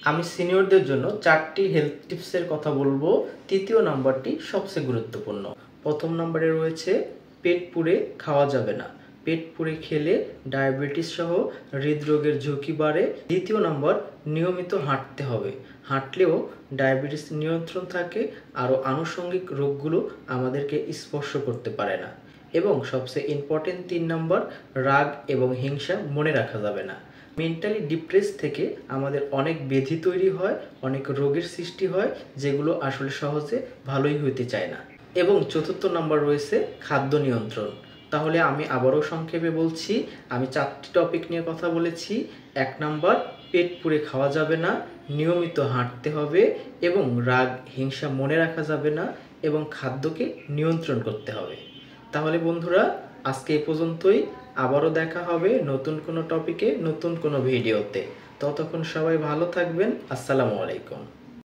আমি সিনিয়রদের জন্য 4টি হেলথ টিপসের কথা বলবো। তৃতীয় নাম্বারটি সবচেয়ে গুরুত্বপূর্ণ। প্রথম নম্বরে রয়েছে পেট পুড়ে খাওয়া যাবে না। পেট পুড়ে খেলে ডায়াবেটিস সহ হৃদরোগের ঝুঁকি বাড়ে। দ্বিতীয় নম্বর, নিয়মিত হাঁটতে হবে। হাঁটলেও ডায়াবেটিস নিয়ন্ত্রণ থাকে, আরও আনুষঙ্গিক রোগগুলো আমাদেরকে স্পর্শ করতে পারে না। এবং সবচেয়ে ইম্পর্টেন্ট 3 নম্বর, রাগ এবং হিংসা মনে রাখা যাবে না। মেন্টালি ডিপ্রেস থেকে আমাদের অনেক ব্যাধি তৈরি হয়, অনেক রোগের সৃষ্টি হয়, যেগুলো আসলে সহজে ভালোই হইতে চায় না। এবং চতুর্থ নম্বর রয়েছে খাদ্য নিয়ন্ত্রণ। তাহলে আমি আবারও সংক্ষেপে বলছি, আমি 4টি টপিক নিয়ে কথা বলেছি। 1 নম্বর, পেট পুড়ে খাওয়া যাবে না, নিয়মিত হাঁটতে হবে, এবং রাগ হিংসা মনে রাখা যাবে না, এবং খাদ্যকে নিয়ন্ত্রণ করতে হবে। তাহলে বন্ধুরা, আজকে এই পর্যন্তই। আবারও দেখা হবে নতুন কোনো টপিকে, নতুন কোনো ভিডিওতে। ততক্ষণ সবাই ভালো থাকবেন। আসসালামু আলাইকুম।